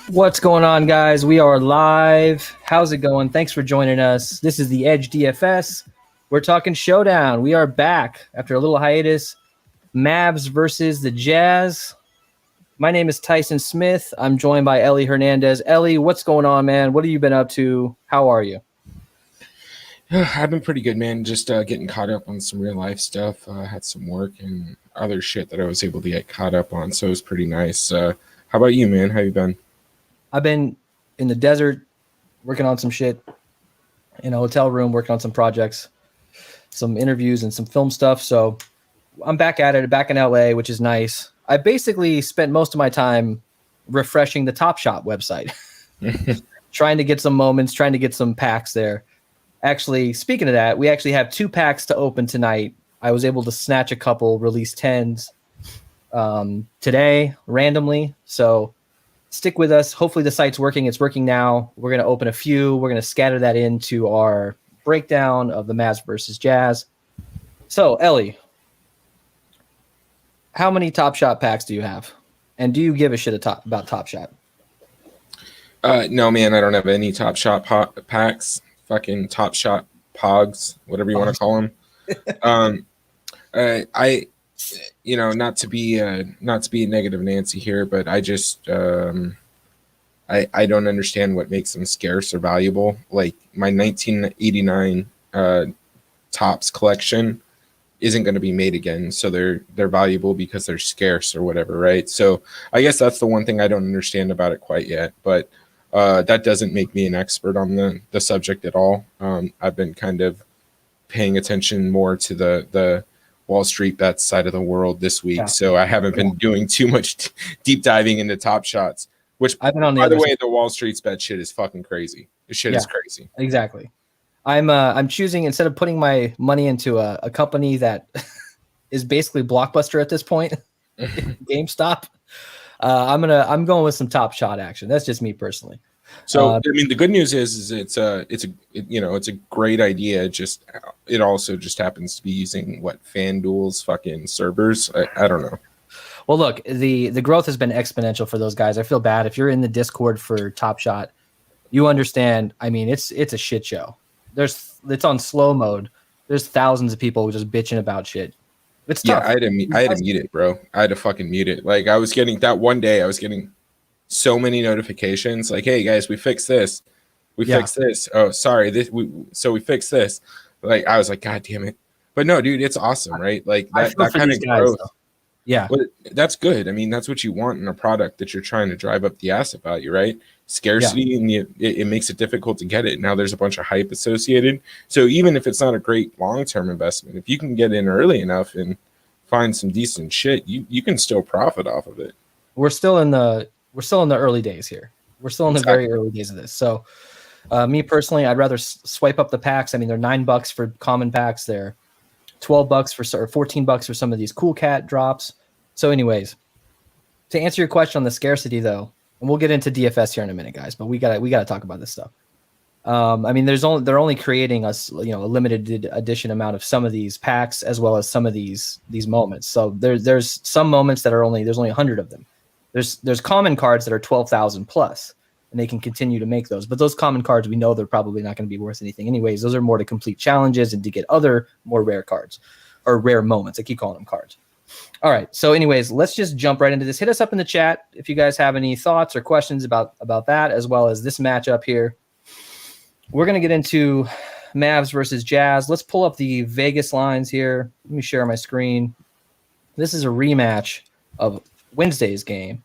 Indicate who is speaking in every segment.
Speaker 1: What's going on, guys? We are live. How's it going? Thanks for joining us. This is the Edge DFS. We're talking Showdown. We are back after a little hiatus. Mavs versus the Jazz. My name is Tyson Smith. I'm joined by Ellie Hernandez. Ellie, what's going on, man? What have you been up to? How are you?
Speaker 2: I've been pretty good, man. Just getting caught up on some real life stuff. Had some work and other shit that I was able to get caught up on, so it was pretty nice. How about you, man? How you been?
Speaker 1: I've been in the desert working on some shit in a hotel room, working on some projects, some interviews and some film stuff. So I'm back at it, back in LA, which is nice. I basically spent most of my time refreshing the Top Shot website, trying to get some moments, trying to get some packs there. Actually, speaking of that, we actually have 2 packs to open tonight. I was able to snatch a couple release 10s today randomly. So stick with us. Hopefully the site's working. It's working now. We're going to open a few. We're going to scatter that into our breakdown of the Mavs versus Jazz. So, Ellie, how many Top Shot packs do you have? And do you give a shit about Top Shot?
Speaker 2: No, man, I don't have any Top Shot packs. Fucking Top Shot pogs, whatever you want to call them. I not to be a negative Nancy here, but I just I don't understand what makes them scarce or valuable. Like my 1989 Topps collection isn't going to be made again, so they're valuable because they're scarce or whatever, right? So I guess that's the one thing I don't understand about it quite yet, but that doesn't make me an expert on the subject at all. I've been kind of paying attention more to the Wall Street bets side of the world this week, so I haven't been doing too much deep diving into Top Shots. Which, I've been on by the way, the Wall Street's bet shit is fucking crazy. This shit is crazy.
Speaker 1: Exactly. I'm choosing, instead of putting my money into a company that is basically Blockbuster at this point, GameStop. I'm going with some Top Shot action. That's just me personally.
Speaker 2: So I mean, the good news is it's a great idea. Just it also just happens to be using FanDuel's fucking servers. I don't know.
Speaker 1: Well, look, the growth has been exponential for those guys. I feel bad if you're in the Discord for Top Shot. You understand? I mean, it's a shit show. It's on slow mode. There's thousands of people just bitching about shit. It's tough.
Speaker 2: Yeah, I had to mute it, bro. I had to fucking mute it. Like I was getting that one day. I was getting so many notifications. Like, hey guys, we fixed this. We fixed this. Oh, sorry. We fixed this. Like I was like, God damn it. But no, dude, it's awesome, right? Like that kind of growth.
Speaker 1: Yeah.
Speaker 2: But that's good. I mean, that's what you want in a product that you're trying to drive up the asset value, right? Scarcity, and it makes it difficult to get it. Now there's a bunch of hype associated. So even if it's not a great long-term investment, if you can get in early enough and find some decent shit, you can still profit off of it.
Speaker 1: We're still in the early days here. We're still in the very early days of this. So me personally, I'd rather swipe up the packs. I mean, they're $9 for common packs. They're $12 or $14 for some of these cool cat drops. So anyways, to answer your question on the scarcity though, and we'll get into DFS here in a minute, guys, but we gotta talk about this stuff. I mean, they're only creating a limited edition amount of some of these packs as well as some of these moments. So there's some moments that there's only 100 of them. There's common cards that are 12,000 plus, and they can continue to make those. But those common cards, we know they're probably not going to be worth anything anyways. Those are more to complete challenges and to get other more rare cards or rare moments. I keep calling them cards. All right. So anyways, let's just jump right into this. Hit us up in the chat if you guys have any thoughts or questions about that, as well as this matchup here. We're going to get into Mavs versus Jazz. Let's pull up the Vegas lines here. Let me share my screen. This is a rematch of Wednesday's game.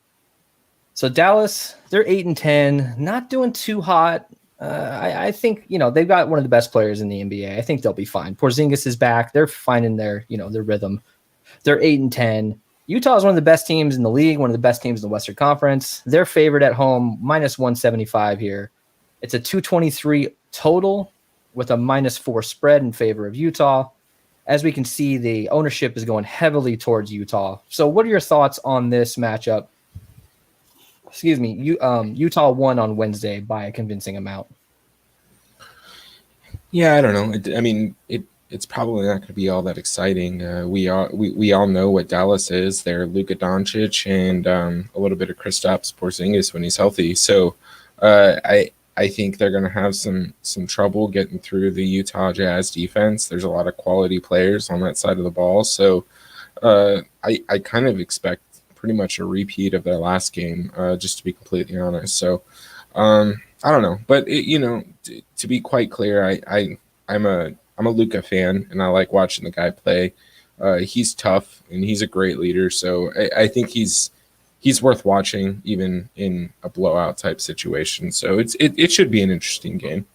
Speaker 1: So Dallas, they're 8-10, not doing too hot. I think they've got one of the best players in the NBA. I think they'll be fine. Porzingis is back. They're finding their rhythm. They're 8-10. Utah is one of the best teams in the league, one of the best teams in the Western Conference. They're favored at home, -175 here. It's a 223 total with a -4 spread in favor of Utah. As we can see, the ownership is going heavily towards Utah. So what are your thoughts on this matchup? Excuse me. Utah won on Wednesday by a convincing amount.
Speaker 2: Yeah, I don't know. it's probably not going to be all that exciting. We all know what Dallas is. They're Luka Doncic and a little bit of Kristaps Porzingis when he's healthy. So I think they're going to have some trouble getting through the Utah Jazz defense. There's a lot of quality players on that side of the ball. So I kind of expect pretty much a repeat of their last game, just to be completely honest. So I don't know, but to be quite clear, I'm a Luka fan, and I like watching the guy play. He's tough, and he's a great leader. So I think he's worth watching, even in a blowout type situation. So it should be an interesting game.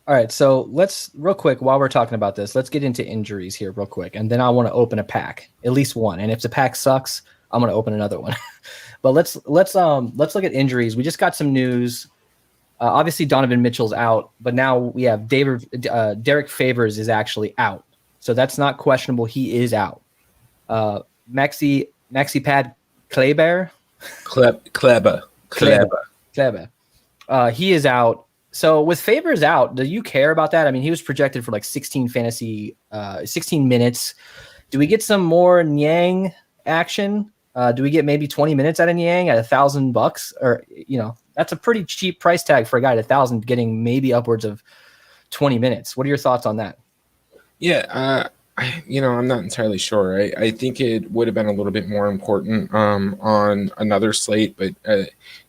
Speaker 1: All right, so let's real quick while we're talking about this, let's get into injuries here real quick, and then I want to open a pack, at least one. And if the pack sucks, I'm going to open another one. But let's look at injuries. We just got some news. Obviously, Donovan Mitchell's out, but now we have Derek Favors is actually out, so that's not questionable. He is out. Maxi Pad Kleber. He is out. So with Favors out, do you care about that? I mean, he was projected for like 16 minutes. Do we get some more Niang action? Do we get maybe 20 minutes out of Niang at $1,000? Or, that's a pretty cheap price tag for a guy at 1,000 getting maybe upwards of 20 minutes. What are your thoughts on that?
Speaker 2: Yeah, I'm not entirely sure. I think it would have been a little bit more important on another slate, but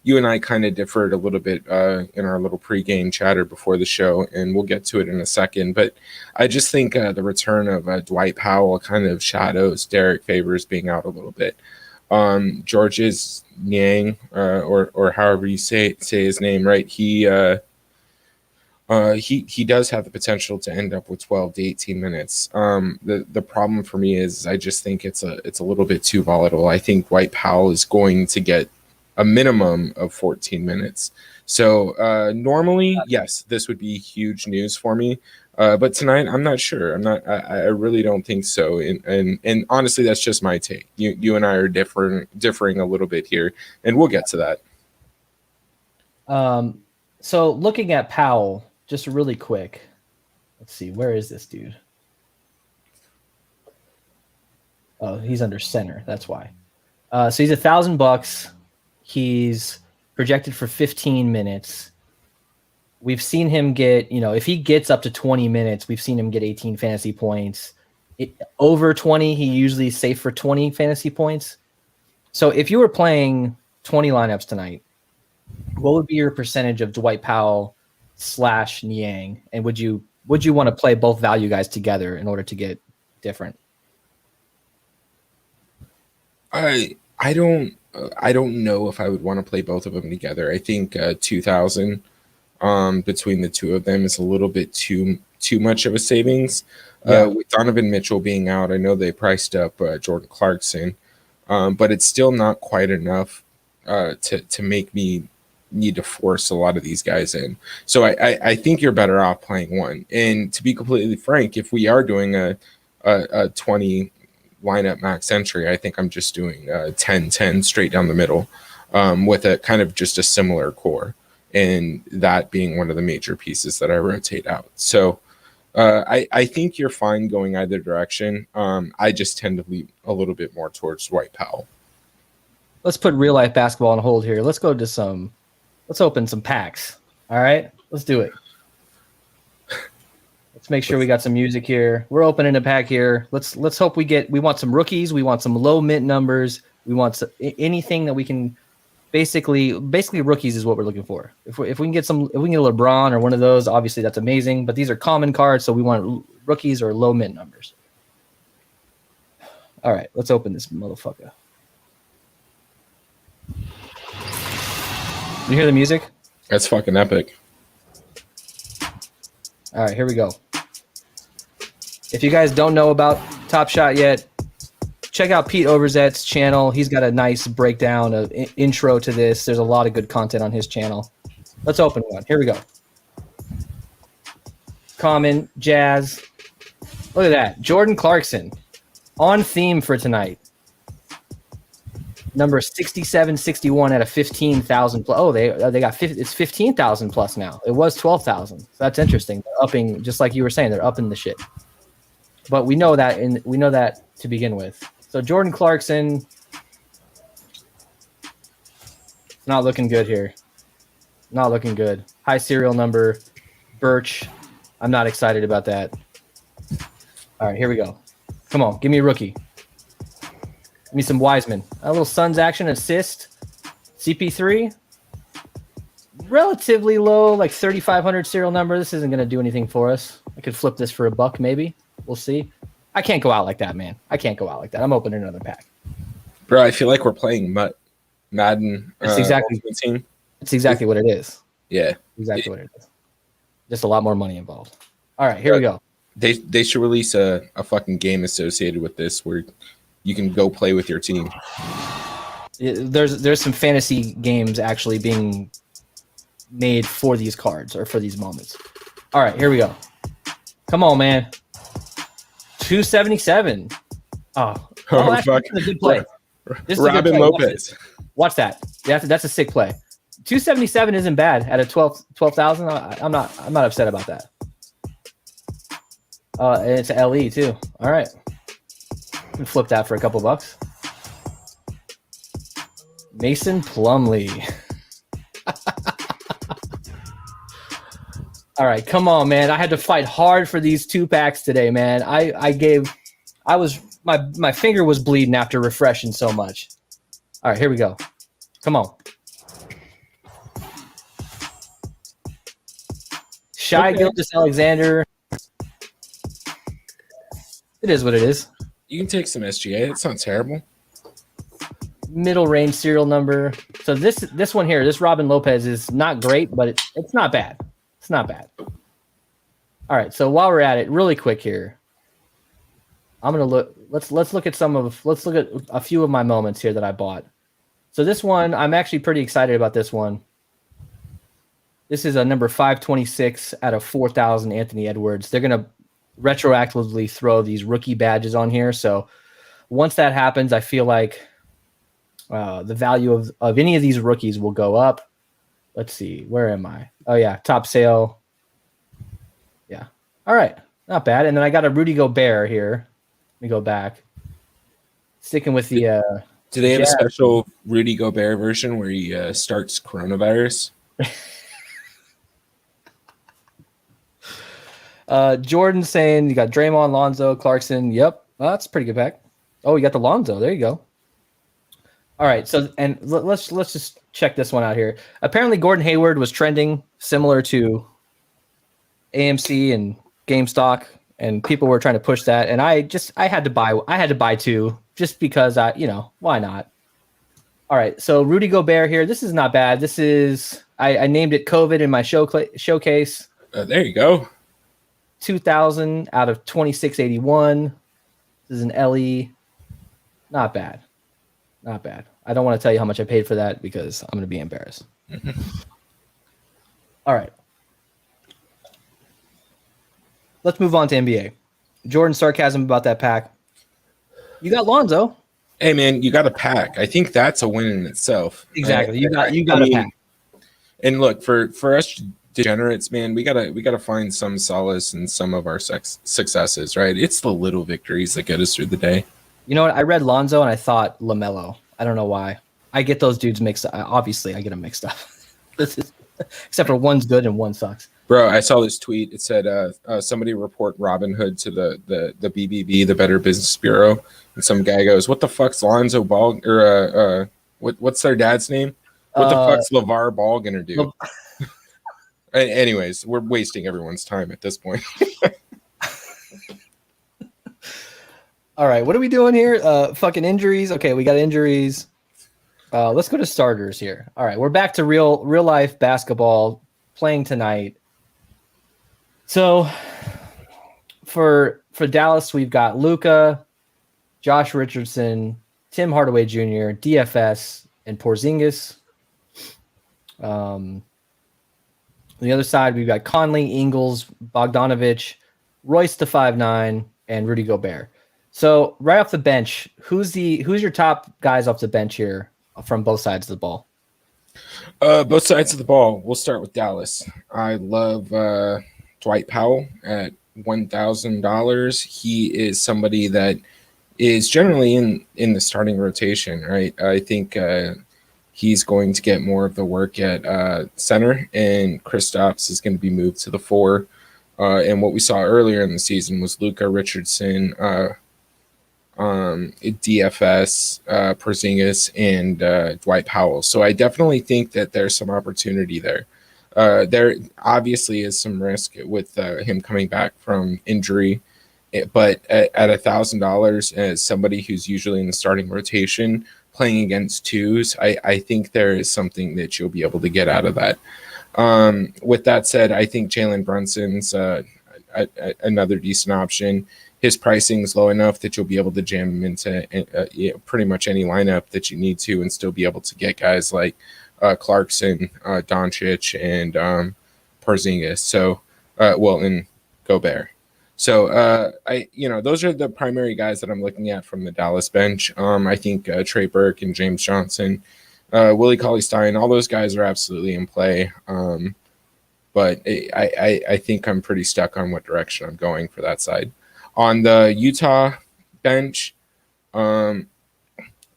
Speaker 2: you and I kind of differed a little bit in our little pregame chatter before the show, and we'll get to it in a second. But I just think the return of Dwight Powell kind of shadows Derek Favors being out a little bit. Georges Niang, or however you say his name, right? He does have the potential to end up with 12 to 18 minutes. The problem for me is I just think it's a little bit too volatile. I think Dwight Powell is going to get a minimum of 14 minutes. So normally, yes, this would be huge news for me. But tonight, I'm not sure. I really don't think so. And honestly, that's just my take. You and I are differing a little bit here, and we'll get to that.
Speaker 1: So looking at Powell, just really quick. Let's see. Where is this dude? Oh, he's under center. That's why. So he's $1,000. He's projected for 15 minutes. We've seen him get, if he gets up to 20 minutes, we've seen him get 18 fantasy points. Over 20, he usually is safe for 20 fantasy points. So if you were playing 20 lineups tonight, what would be your percentage of Dwight Powell / Niang? And would you want to play both value guys together in order to get different?
Speaker 2: I don't know if I would want to play both of them together. I think 2,000 between the two of them is a little bit too much of a savings.
Speaker 1: Yeah.
Speaker 2: With Donovan Mitchell being out, I know they priced up Jordan Clarkson, but it's still not quite enough to make me need to force a lot of these guys in. So I think you're better off playing one. And to be completely frank, if we are doing a 20 lineup max entry, I think I'm just doing 10-10 straight down the middle with a kind of just a similar core, and that being one of the major pieces that I rotate out. So I think you're fine going either direction. I just tend to lean a little bit more towards Dwight Powell.
Speaker 1: Let's put real life basketball on hold here. Let's open some packs. All right, let's do it. Let's make sure we got some music here. We're opening a pack here. Let's hope we want some rookies. We want some low mint numbers. We want anything that we can. Basically rookies is what we're looking for. If we can get a LeBron or one of those, obviously that's amazing. But these are common cards, so we want rookies or low mint numbers. All right, let's open this motherfucker. You hear the music?
Speaker 2: That's fucking epic.
Speaker 1: All right, here we go. If you guys don't know about Top Shot yet, check out Pete Overzet's channel. He's got a nice breakdown of intro to this. There's a lot of good content on his channel. Let's open one. Here we go. Common, Jazz. Look at that. Jordan Clarkson. On theme for tonight. Number 6761 at a 15,000 plus. Oh, they got 50, it's 15,000 plus now. It was 12,000. So that's interesting. They're upping, just like you were saying, they're upping the shit. but we know that to begin with. So Jordan Clarkson, not looking good here. Not looking good. High serial number. Birch. I'm not excited about that. All right, here we go. Come on, give me a rookie. Give me some Wiseman. A little Suns action assist. CP3. Relatively low, like 3,500 serial number. This isn't going to do anything for us. I could flip this for $1 maybe. We'll see. I can't go out like that, man. I can't go out like that. I'm opening another pack.
Speaker 2: Bro, I feel like we're playing Madden.
Speaker 1: It's exactly what it is.
Speaker 2: Yeah.
Speaker 1: Exactly what it is. Just a lot more money involved. All right, here we go.
Speaker 2: They should release a fucking game associated with this where you can go play with your team.
Speaker 1: There's some fantasy games actually being made for these cards or for these moments. All right, here we go. Come on, man. 277. Oh
Speaker 2: fuck.
Speaker 1: This is a good play.
Speaker 2: Robin Lopez.
Speaker 1: Watch that. That's a sick play. 277 isn't bad at a 12,000. I'm not upset about that. And it's a LE too. All right. Can flip that for a couple bucks. Mason Plumlee. All right, come on, man. I had to fight hard for these 2 packs today, man. My finger was bleeding after refreshing so much. All right, here we go. Come on. Gilgeous-Alexander. It is what it is.
Speaker 2: You can take some SGA. It's not terrible.
Speaker 1: Middle range serial number. So this one here, this Robin Lopez is not great, but it's not bad. It's not bad. All right, so while we're at it, really quick here, I'm gonna look. Let's look at a few of my moments here that I bought. So this one, I'm actually pretty excited about this one. This is a number 526 out of 4,000 Anthony Edwards. They're gonna retroactively throw these rookie badges on here. So once that happens, I feel like the value of any of these rookies will go up. Let's see. Where am I? Oh, yeah. Top sale. Yeah. All right. Not bad. And then I got a Rudy Gobert here. Let me go back. Sticking with the...
Speaker 2: Do they have a special Rudy Gobert version where he starts coronavirus?
Speaker 1: Jordan saying you got Draymond, Lonzo, Clarkson. Yep. Oh, that's a pretty good pack. Oh, you got the Lonzo. There you go. All right. So, and let's just check this one out here. Apparently, Gordon Hayward was trending similar to AMC and GameStop, and people were trying to push that. And I had to buy 2 just because why not? All right. So Rudy Gobert here. This is not bad. This is I named it COVID in my showcase.
Speaker 2: There you go.
Speaker 1: 2,000 out of 2681. This is an LE. Not bad. Not bad. I don't want to tell you how much I paid for that because I'm going to be embarrassed. All right. Let's move on to NBA. Jordan, sarcasm about that pack. You got Lonzo.
Speaker 2: Hey, man, you got a pack. I think that's a win in itself.
Speaker 1: Exactly. You got a pack.
Speaker 2: And look, for us degenerates, man, we gotta find some solace in some of our successes, right? It's the little victories that get us through the day.
Speaker 1: You know what? I read Lonzo and I thought LaMelo. I don't know why. I get those dudes mixed up. Obviously, I get them mixed up. Except for one's good and one sucks.
Speaker 2: Bro, I saw this tweet. It said somebody report Robin Hood to the BBB, the Better Business Bureau, and some guy goes, "What the fuck's Lonzo Ball or what's their dad's name? What the fuck's LeVar Ball gonna do?" Anyways, we're wasting everyone's time at this point.
Speaker 1: All right, what are we doing here? Fucking injuries. Okay, we got injuries. Let's go to starters here. All right, we're back to real life basketball playing tonight. So for Dallas, we've got Luka, Josh Richardson, Tim Hardaway Jr., DFS, and Porzingis. On the other side, we've got Conley, Ingles, Bogdanovich, Royce to 5'9", and Rudy Gobert. So right off the bench, who's your top guys off the bench here from both sides of the ball?
Speaker 2: Both sides of the ball. We'll start with Dallas. I love Dwight Powell at $1,000, he is somebody that is generally in the starting rotation, right? I think he's going to get more of the work at center, and Kristaps is going to be moved to the 4. And what we saw earlier in the season was Luka Richardson, DFS, Porzingis, and Dwight Powell. So I definitely think that there's some opportunity there. There obviously is some risk with him coming back from injury, but at $1,000 as somebody who's usually in the starting rotation playing against 2s, I think there is something that you'll be able to get out of that. With that said, I think Jalen Brunson's another decent option. His pricing is low enough that you'll be able to jam him into pretty much any lineup that you need to and still be able to get guys like Clarkson, Doncic, and Porzingis. So, and Gobert. So, those are the primary guys that I'm looking at from the Dallas bench. I think Trey Burke and James Johnson, Willie Cauley-Stein, all those guys are absolutely in play. But I think I'm pretty stuck on what direction I'm going for that side. On the Utah bench,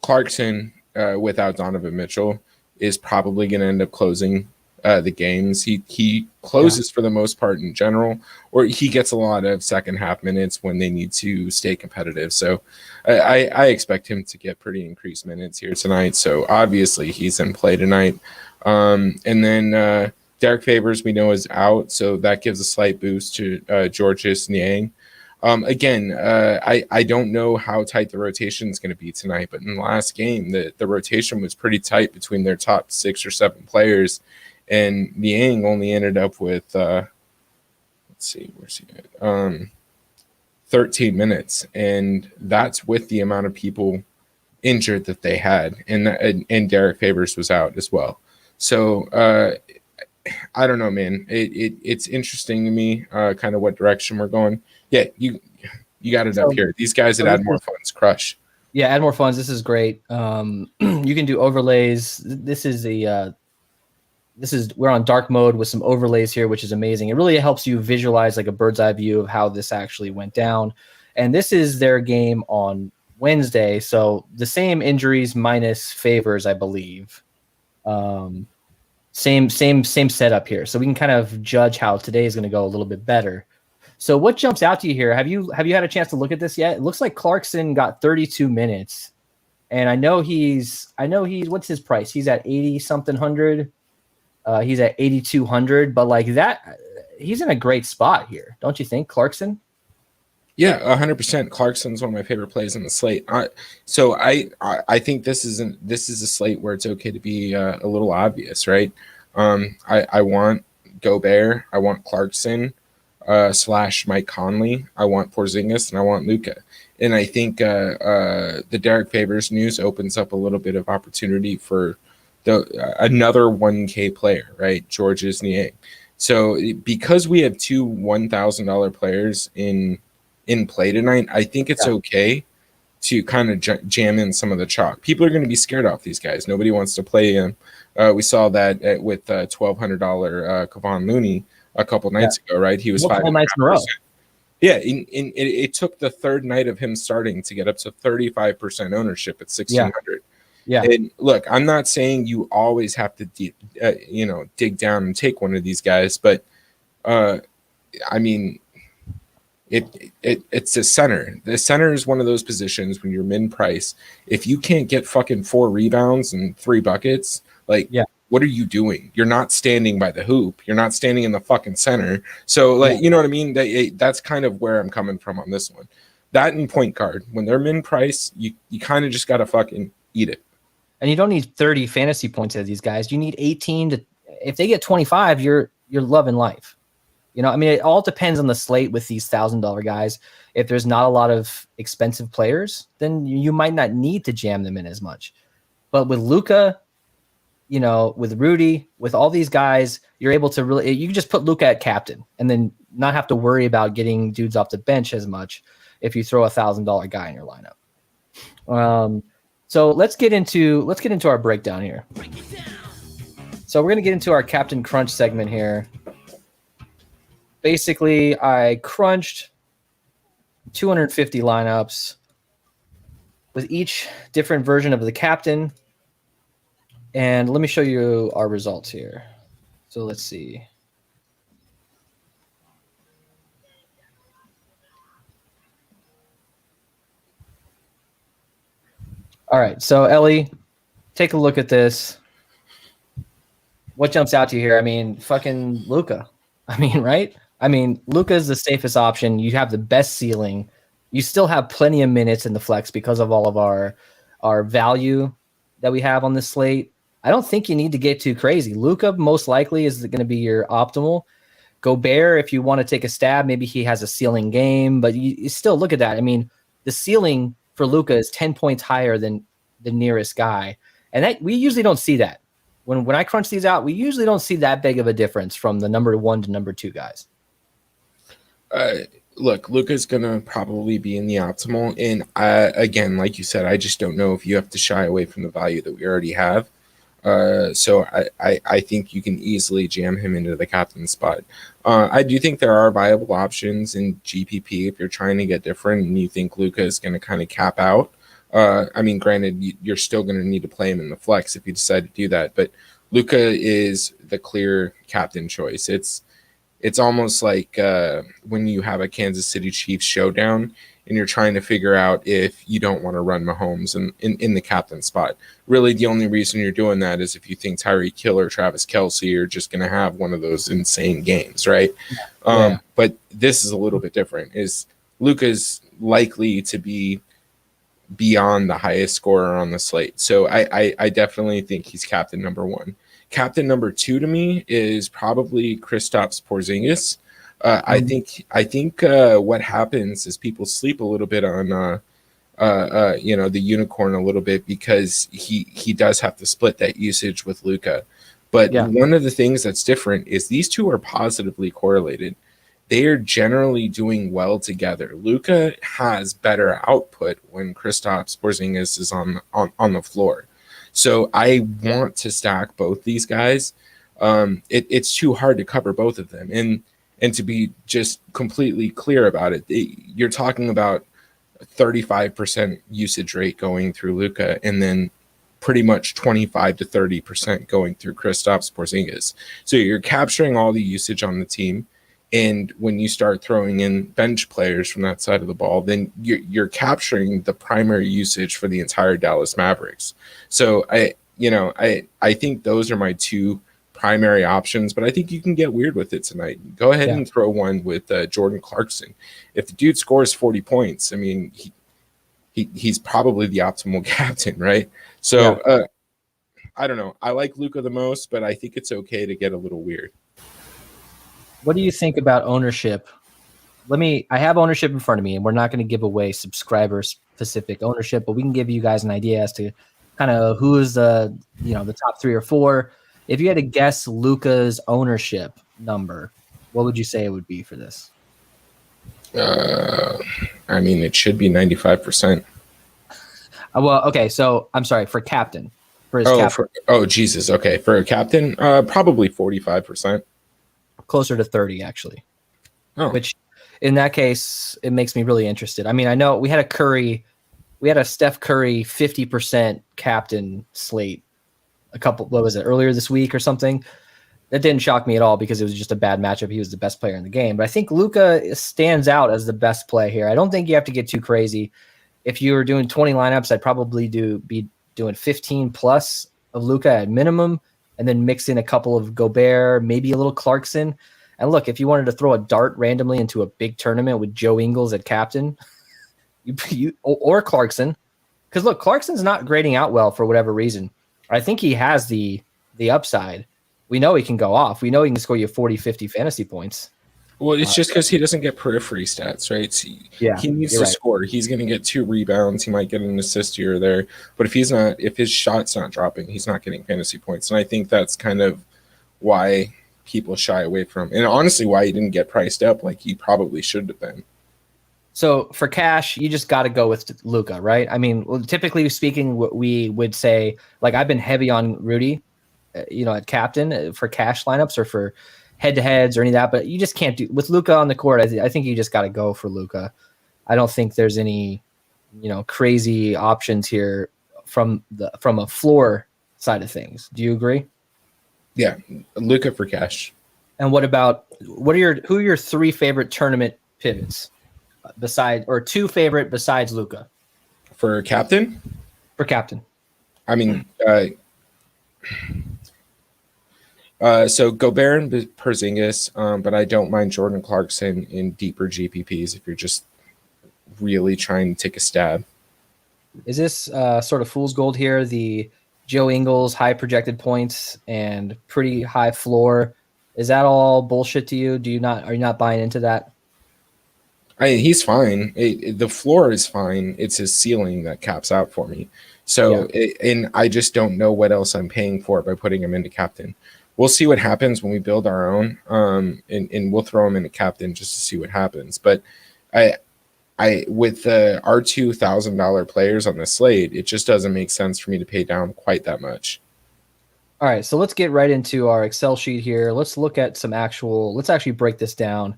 Speaker 2: Clarkson, without Donovan Mitchell, is probably going to end up closing the games. He closes for the most part in general, or he gets a lot of second half minutes when they need to stay competitive. So I expect him to get pretty increased minutes here tonight. So obviously he's in play tonight. And then Derek Favors we know is out, so that gives a slight boost to Georges Niang. I don't know how tight the rotation is going to be tonight, but in the last game, the rotation was pretty tight between their top 6 or 7 players, and Niang only ended up with, let's see, where's he at? 13 minutes, and that's with the amount of people injured that they had, and Derek Favors was out as well. So I don't know, man. It's interesting to me, kind of what direction we're going. Yeah, you got it up here. These guys that add more funds crush.
Speaker 1: Yeah, add more funds. This is great. You can do overlays. We're on dark mode with some overlays here, which is amazing. It really helps you visualize like a bird's eye view of how this actually went down. And this is their game on Wednesday, so the same injuries minus Favors, I believe. Same setup here, so we can kind of judge how today is going to go a little bit better. So what jumps out to you here? Have you had a chance to look at this yet? It looks like Clarkson got 32 minutes, and I know he's what's his price? He's at 80 something hundred. He's at 8,200, but like that, he's in a great spot here, don't you think, Clarkson?
Speaker 2: Yeah, 100%. Clarkson's one of my favorite plays on the slate. So I think this is a slate where it's okay to be a little obvious, right? I want Gobert, I want Clarkson / Mike Conley, I want Porzingis, and I want Luka. And I think the Derek Favors news opens up a little bit of opportunity for another 1K player, right? Georges Niang. So because we have 2 $1,000 players in play tonight, I think it's okay to kind of jam in some of the chalk. People are going to be scared off these guys. Nobody wants to play him. We saw that with $1,200 Kevon Looney a couple nights ago, right? He was 5
Speaker 1: nights in a row.
Speaker 2: Yeah, it took the third night of him starting to get up to 35% ownership at 1,600.
Speaker 1: Yeah.
Speaker 2: And look, I'm not saying you always have to dig down and take one of these guys, but I mean, it's a center. The center is one of those positions when you're min price. If you can't get fucking 4 rebounds and 3 buckets, what are you doing? You're not standing by the hoop. You're not standing in the fucking center. So you know what I mean? That's kind of where I'm coming from on this one. That and point guard, when they're min price, you kind of just got to fucking eat it.
Speaker 1: And you don't need 30 fantasy points out of these guys. You need 18 to, if they get 25, you're loving life. You know, I mean, it all depends on the slate with these $1,000 guys. If there's not a lot of expensive players, then you might not need to jam them in as much. But with Luka, with Rudy, with all these guys, you're able to you can just put Luka at captain and then not have to worry about getting dudes off the bench as much if you throw a $1,000 guy in your lineup. So let's get into our breakdown here. So we're going to get into our Captain Crunch segment here. basically I crunched 250 lineups with each different version of the captain. And let me show you our results here. So let's see. All right, so Ellie, take a look at this. What jumps out to you here? I mean, fucking Luka. I mean, right? I mean, Luka is the safest option. You have the best ceiling. You still have plenty of minutes in the flex because of all of our value that we have on this slate. I don't think you need to get too crazy. Luka most likely is going to be your optimal. Gobert, if you want to take a stab, maybe he has a ceiling game, but you still look at that. I mean, the ceiling for Luka is 10 points higher than the nearest guy. And that we usually don't see that. When I crunch these out, we usually don't see that big of a difference from the number 1 to number 2 guys.
Speaker 2: Look, Luka's going to probably be in the optimal. And again, like you said, I just don't know if you have to shy away from the value that we already have. So I think you can easily jam him into the captain spot. I do think there are viable options in GPP if you're trying to get different and you think Luka is going to kind of cap out. I mean, granted, you're still going to need to play him in the flex if you decide to do that. But Luka is the clear captain choice. It's almost like when you have a Kansas City Chiefs showdown and you're trying to figure out if you don't want to run Mahomes in the captain spot. Really, the only reason you're doing that is if you think Tyreek Hill or Travis Kelce are just going to have one of those insane games, right? Yeah. But this is a little bit different. Is Luka's likely to be beyond the highest scorer on the slate. So I definitely think he's captain number 1. Captain number 2 to me is probably Kristaps Porzingis. I think what happens is people sleep a little bit on the unicorn a little bit because he does have to split that usage with Luka. But one of the things that's different is these two are positively correlated. They are generally doing well together. Luka has better output when Kristaps Porzingis is on the floor. So I want to stack both these guys. It's too hard to cover both of them. And to be just completely clear about it, you're talking about a 35% usage rate going through Luka and then pretty much 25 to 30% going through Kristaps Porzingis. So you're capturing all the usage on the team. And when you start throwing in bench players from that side of the ball, then you're capturing the primary usage for the entire Dallas Mavericks. So I think those are my 2 primary options, but I think you can get weird with it tonight. Go ahead and throw one with Jordan Clarkson. If the dude scores 40 points, I mean, he's probably the optimal captain, right? So I don't know. I like Luka the most, but I think it's okay to get a little weird.
Speaker 1: What do you think about ownership? I have ownership in front of me, and we're not going to give away subscriber-specific ownership, but we can give you guys an idea as to kind of who is the top 3 or 4. If you had to guess Luka's ownership number, what would you say it would be for this?
Speaker 2: I mean, it should be 95%.
Speaker 1: Well, okay, so I'm sorry, for captain. For his captain.
Speaker 2: Jesus. Okay, for a captain, probably 45%.
Speaker 1: Closer to 30, actually.
Speaker 2: Oh.
Speaker 1: Which, in that case, it makes me really interested. I mean, I know we had a Steph Curry 50% captain slate earlier this week or something. That didn't shock me at all because it was just a bad matchup. He was the best player in the game. But I think Luka stands out as the best play here. I don't think you have to get too crazy. If you were doing 20 lineups, I'd probably be doing 15 plus of Luka at minimum, and then mix in a couple of Gobert, maybe a little Clarkson. And look, if you wanted to throw a dart randomly into a big tournament with Joe Ingles at captain, or Clarkson, because look, Clarkson's not grading out well for whatever reason. I think he has the upside. We know he can go off. We know he can score you 40, 50 fantasy points.
Speaker 2: Well, it's just because he doesn't get periphery stats, right? So he needs to score. He's going to get 2 rebounds. He might get an assist here or there. But if his shot's not dropping, he's not getting fantasy points. And I think that's kind of why people shy away from him. And honestly, why he didn't get priced up like he probably should have been.
Speaker 1: So for cash, you just got to go with Luka, right? I mean, typically speaking, what we would say, like I've been heavy on Rudy, at captain for cash lineups or for head-to-heads or any of that, but you just can't do with Luka on the court. I think you just got to go for Luka. I don't think there's any, crazy options here from a floor side of things. Do you agree?
Speaker 2: Yeah, Luka for cash.
Speaker 1: And who are your 3 favorite tournament pivots two favorite besides Luka
Speaker 2: for captain?
Speaker 1: For captain,
Speaker 2: I mean, so Gobert and Porzingis, but I don't mind Jordan Clarkson in deeper GPPs if you're just really trying to take a stab.
Speaker 1: Is this sort of fool's gold here? The Joe Ingles high projected points and pretty high floor. Is that all bullshit to you? Are you not buying into that?
Speaker 2: He's fine. The floor is fine. It's his ceiling that caps out for me. So, and I just don't know what else I'm paying for by putting him into captain. We'll see what happens when we build our own, and we'll throw him into captain just to see what happens. But I with our $2,000 players on the slate, it just doesn't make sense for me to pay down quite that much.
Speaker 1: All right, so let's get right into our Excel sheet here. Let's look at let's actually break this down.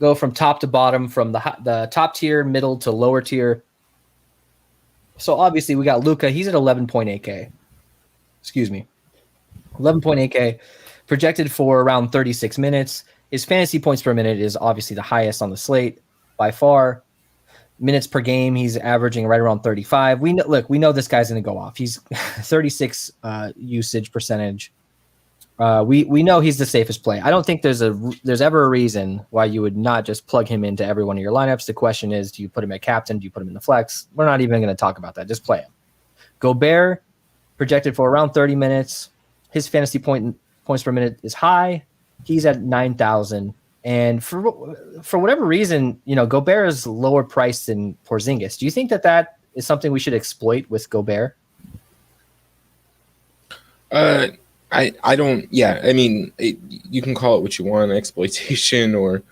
Speaker 1: Go from top to bottom, from the top tier, middle to lower tier. So obviously we got Luka. He's at 11.8K. Excuse me. 11.8K, projected for around 36 minutes. His fantasy points per minute is obviously the highest on the slate by far. Minutes per game, he's averaging right around 35. We know this guy's going to go off. He's 36 usage percentage. We know he's the safest play. I don't think there's ever a reason why you would not just plug him into every one of your lineups. The question is, do you put him at captain? Do you put him in the flex? We're not even going to talk about that. Just play him. Gobert, projected for around 30 minutes. His fantasy points per minute is high. He's at 9,000. And for whatever reason, Gobert is lower priced than Porzingis. Do you think that is something we should exploit with Gobert?
Speaker 2: I don't. Yeah, I mean, you can call it what you want, exploitation or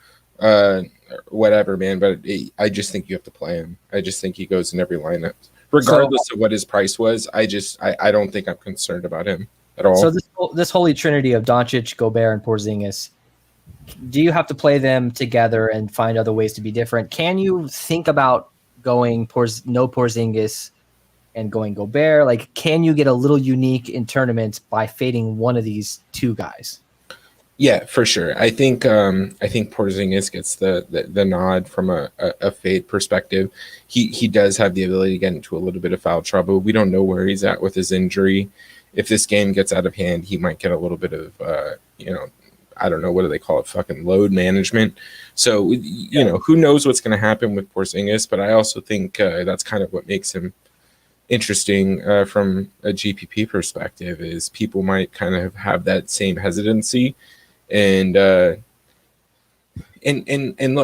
Speaker 2: whatever, man. But I just think you have to play him. I just think he goes in every lineup, regardless of what his price was. I don't think I'm concerned about him at all.
Speaker 1: So this holy trinity of Doncic, Gobert, and Porzingis, do you have to play them together and find other ways to be different? Can you think about going no Porzingis and going Gobert? Like, can you get a little unique in tournaments by fading one of these two guys?
Speaker 2: Yeah, for sure. I think Porzingis gets the nod from a fade perspective. He does have the ability to get into a little bit of foul trouble. We don't know where he's at with his injury. If this game gets out of hand, he might get a little bit of I don't know, what do they call it? Fucking load management. So, who knows what's going to happen with Porzingis, but I also think that's kind of what makes him interesting from a GPP perspective, is people might kind of have that same hesitancy. And look,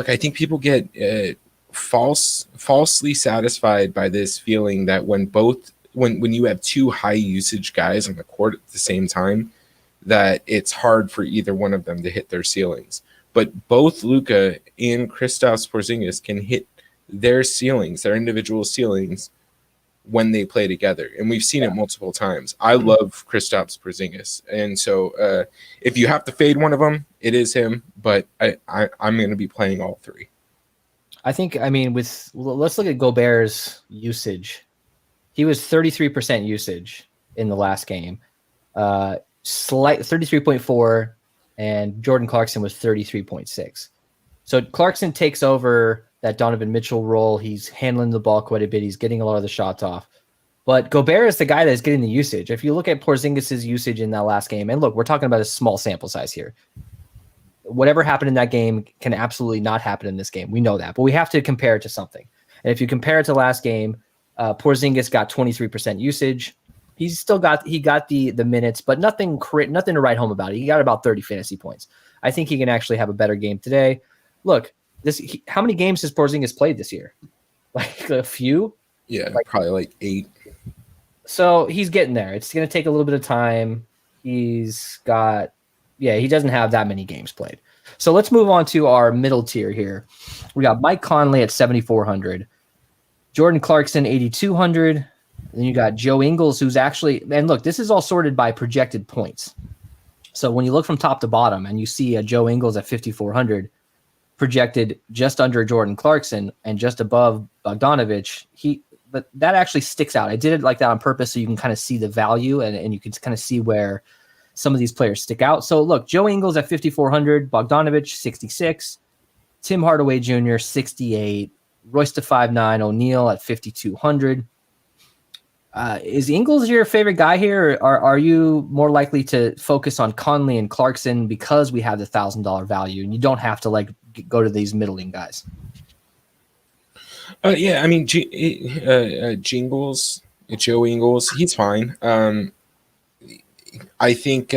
Speaker 2: I think people get falsely satisfied by this feeling that when you have two high usage guys on the court at the same time, that it's hard for either one of them to hit their ceilings. But both Luka and Kristaps Porzingis can hit their ceilings, their individual ceilings, when they play together. And we've seen it multiple times. I love Kristaps Porzingis. And so if you have to fade one of them, it is him. But I'm going to be playing all three.
Speaker 1: Let's look at Gobert's usage. He was 33% usage in the last game. Slight 33.4, and Jordan Clarkson was 33.6. So Clarkson takes over that Donovan Mitchell role. He's handling the ball quite a bit. He's getting a lot of the shots off. But Gobert is the guy that is getting the usage. If you look at Porzingis' usage in that last game, and look, we're talking about a small sample size here. Whatever happened in that game can absolutely not happen in this game. We know that, but we have to compare it to something. And if you compare it to last game, Porzingis got 23% usage. He's still got the minutes, but nothing to write home about. He got about 30 fantasy points. I think he can actually have a better game today. Look, how many games has Porzingis played this year? Like a few?
Speaker 2: Yeah, probably like 8.
Speaker 1: So he's getting there. It's going to take a little bit of time. He doesn't have that many games played. So let's move on to our middle tier here. We got Mike Conley at 7,400, Jordan Clarkson 8,200. Then you got Joe Ingles, who's actually, and look, this is all sorted by projected points. So when you look from top to bottom and you see a Joe Ingles at 5,400 projected just under Jordan Clarkson and just above Bogdanovich, but that actually sticks out. I did it like that on purpose so you can kind of see the value and you can kind of see where some of these players stick out. So look, Joe Ingles at 5,400, Bogdanovich 66, Tim Hardaway Jr. 68, Royce to 5'9", O'Neal at 5,200. Is Ingles your favorite guy here, or are you more likely to focus on Conley and Clarkson because we have the $1,000 value and you don't have to like go to these middling guys?
Speaker 2: Yeah, I mean, Jingles, Joe Ingles, he's fine. I think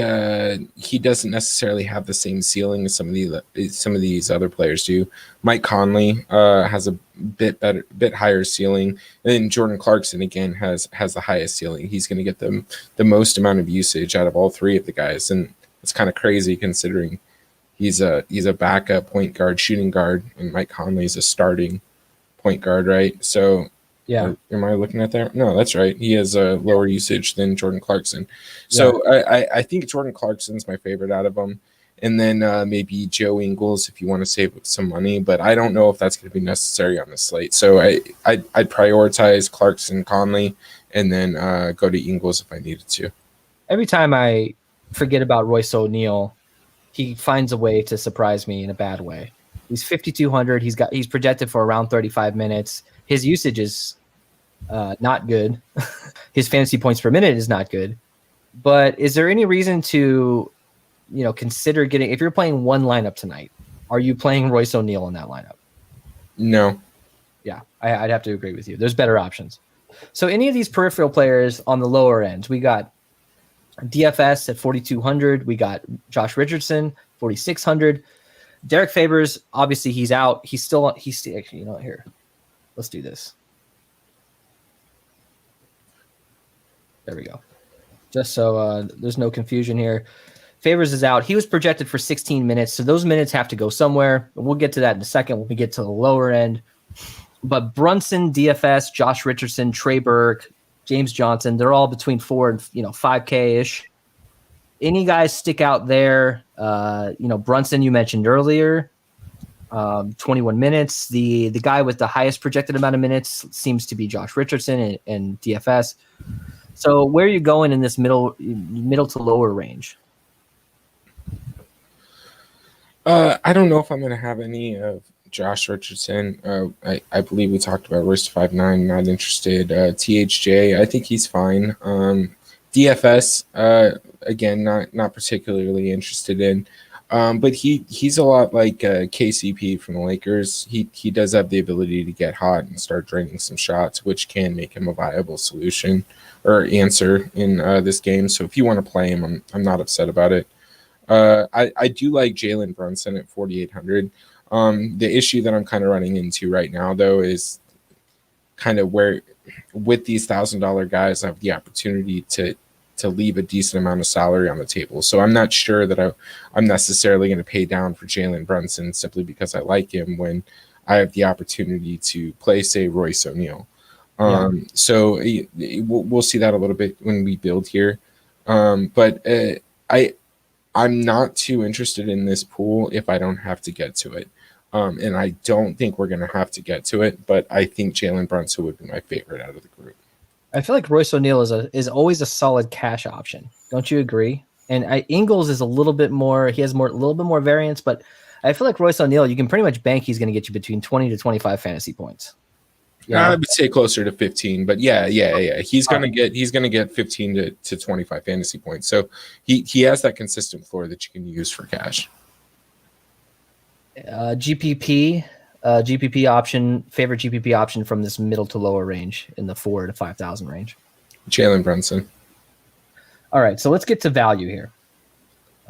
Speaker 2: he doesn't necessarily have the same ceiling as some of these other players do. Mike Conley has a bit higher ceiling, and Jordan Clarkson again has the highest ceiling. He's going to get the most amount of usage out of all three of the guys, and it's kind of crazy considering he's a backup point guard, shooting guard, and Mike Conley is a starting point guard, right? So. Yeah. Am I looking at that? No, that's right. He has a lower usage than Jordan Clarkson. So I think Jordan Clarkson's my favorite out of them. And then maybe Joe Ingles if you want to save some money. But I don't know if that's going to be necessary on the slate. So I'd prioritize Clarkson, Conley, and then go to Ingles if I needed to.
Speaker 1: Every time I forget about Royce O'Neal, he finds a way to surprise me in a bad way. He's 5,200. He's projected for around 35 minutes. His usage is not good. His fantasy points per minute is not good. But is there any reason to, consider getting, if you're playing one lineup tonight, are you playing Royce O'Neal in that lineup?
Speaker 2: No.
Speaker 1: Yeah, I'd have to agree with you. There's better options. So any of these peripheral players on the lower end, we got DFS at 4,200. We got Josh Richardson, 4,600. Derek Favors, obviously he's out. He's still actually, here. Let's do this. There we go. Just so there's no confusion here. Favors is out. He was projected for 16 minutes, so those minutes have to go somewhere. We'll get to that in a second when we get to the lower end. But Brunson, DFS, Josh Richardson, Trey Burke, James Johnson, they're all between 4 and 5K-ish. Any guys stick out there? Brunson you mentioned earlier, 21 minutes. The guy with the highest projected amount of minutes seems to be Josh Richardson and DFS. So where are you going in this middle to lower range?
Speaker 2: I don't know if I'm going to have any of Josh Richardson. I believe we talked about Royce 5'9", not interested. THJ, I think he's fine. DFS, again, not particularly interested in. But he's a lot like KCP from the Lakers. He does have the ability to get hot and start draining some shots, which can make him a viable solution or answer in this game. So if you want to play him, I'm not upset about it. I do like Jalen Brunson at 4,800. The issue that I'm kind of running into right now, though, is kind of where with these $1,000 guys, I have the opportunity to leave a decent amount of salary on the table. So I'm not sure that I'm necessarily going to pay down for Jalen Brunson simply because I like him when I have the opportunity to play, say, Royce O'Neal. So we'll see that a little bit when we build here. But I'm not too interested in this pool if I don't have to get to it. And I don't think we're going to have to get to it, but I think Jalen Brunson would be my favorite out of the group.
Speaker 1: I feel like Royce O'Neal is always a solid cash option. Don't you agree? And Ingles is a little bit more. He has a little bit more variance, but I feel like Royce O'Neal, you can pretty much bank he's going to get you between 20 to 25 fantasy points.
Speaker 2: Yeah, I would say closer to 15, but yeah. He's gonna get 15 to 25 fantasy points. So he has that consistent floor that you can use for cash.
Speaker 1: GPP option, favorite GPP option from this middle to lower range in the 4 to 5,000 range.
Speaker 2: Jalen Brunson.
Speaker 1: All right, so let's get to value here.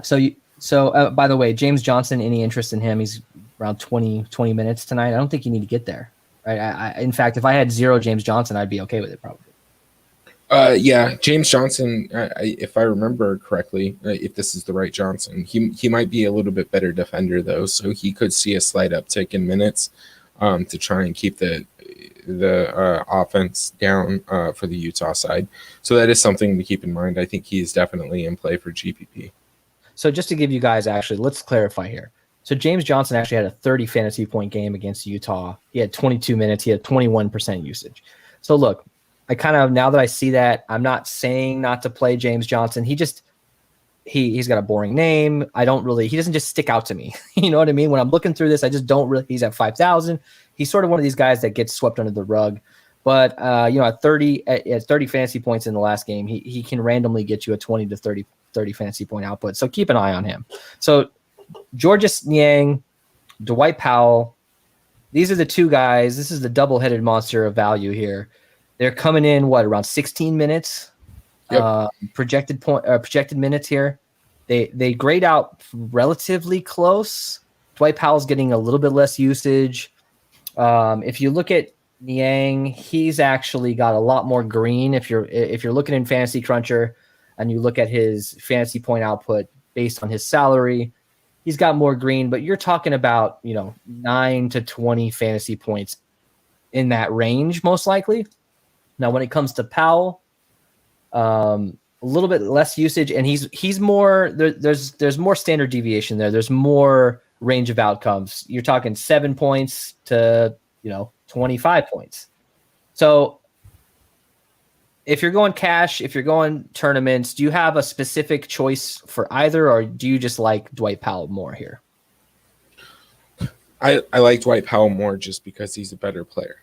Speaker 1: So by the way, James Johnson, any interest in him? He's around 20 minutes tonight. I don't think you need to get there. Right? In fact, if I had 0 James Johnson, I'd be okay with it probably.
Speaker 2: Yeah, James Johnson, if I remember correctly, if this is the right Johnson, he might be a little bit better defender though, so he could see a slight uptick in minutes to try and keep the offense down for the Utah side. So that is something to keep in mind. I think he is definitely in play for GPP.
Speaker 1: So just to give you guys let's clarify here. So James Johnson actually had a 30 fantasy point game against Utah. He had 22 minutes. He had 21% usage. So look, I kind of, now that I see that, I'm not saying not to play James Johnson. He's got a boring name. He doesn't just stick out to me. You know what I mean? When I'm looking through this, I just don't really, he's at 5,000. He's sort of one of these guys that gets swept under the rug. But, at 30 fantasy points in the last game, he can randomly get you a 20 to 30 fantasy point output. So keep an eye on him. So Georges Niang, Dwight Powell, these are the two guys. This is the double-headed monster of value here. They're coming in, around 16 minutes? Yep. Projected minutes here. They grade out relatively close. Dwight Powell's getting a little bit less usage. If you look at Niang, he's actually got a lot more green. If you're looking in Fantasy Cruncher and you look at his fantasy point output based on his salary, he's got more green, but you're talking about 9 to 20 fantasy points in that range, most likely. Now, when it comes to Powell, a little bit less usage, and he's more there's more standard deviation there. There's more range of outcomes. You're talking 7 points to 25 points. So if you're going cash, if you're going tournaments, do you have a specific choice for either, or do you just like Dwight Powell more here?
Speaker 2: I like Dwight Powell more just because he's a better player.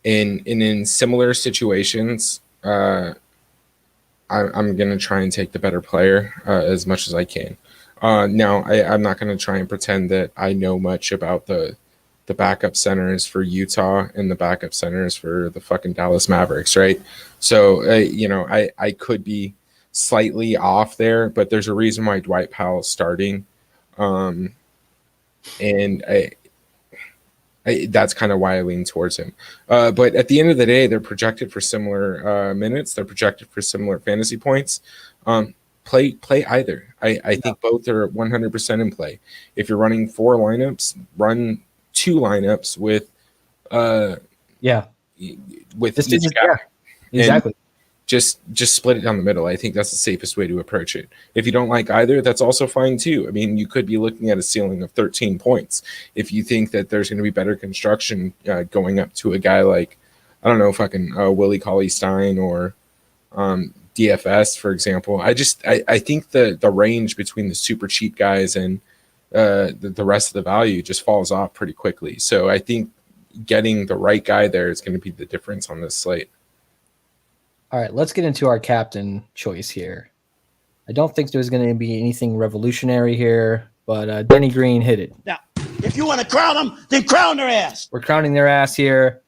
Speaker 2: In similar situations, I'm going to try and take the better player as much as I can. Now, I'm not going to try and pretend that I know much about the backup centers for Utah and the backup centers for the fucking Dallas Mavericks, right? So, I could be slightly off there, but there's a reason why Dwight Powell's starting. And that's kind of why I lean towards him. But at the end of the day, they're projected for similar minutes. They're projected for similar fantasy points. Play either. I think both are 100% in play. If you're running 4 lineups, run 2 lineups with each guy.
Speaker 1: Exactly.
Speaker 2: Just split it down the middle. I think that's the safest way to approach it. If you don't like either, that's also fine too. I mean, you could be looking at a ceiling of 13 points. If you think that there's going to be better construction going up to a guy like, I don't know, fucking Willie Cauley-Stein or DFS, for example. I think the range between the super cheap guys and the rest of the value just falls off pretty quickly. So I think getting the right guy there is going to be the difference on this slate.
Speaker 1: All right, let's get into our captain choice here. I don't think there's going to be anything revolutionary here, but Denny Green hit it.
Speaker 3: Now, if you want to crown them, then crown their ass.
Speaker 1: We're crowning their ass here.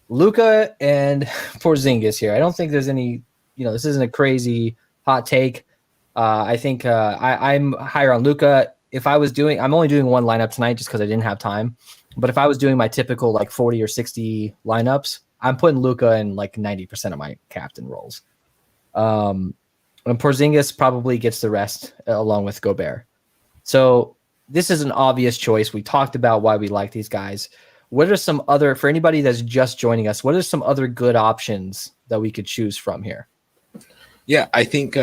Speaker 1: Luka and Porzingis here. I don't think there's any, this isn't a crazy hot take. I think I'm higher on Luka. If I was I'm only doing one lineup tonight just because I didn't have time. But if I was doing my typical like 40 or 60 lineups, I'm putting Luka in like 90% of my captain roles. And Porzingis probably gets the rest along with Gobert. So this is an obvious choice. We talked about why we like these guys. What are some other, for anybody that's just joining us, what are some other good options that we could choose from here?
Speaker 2: Yeah, I think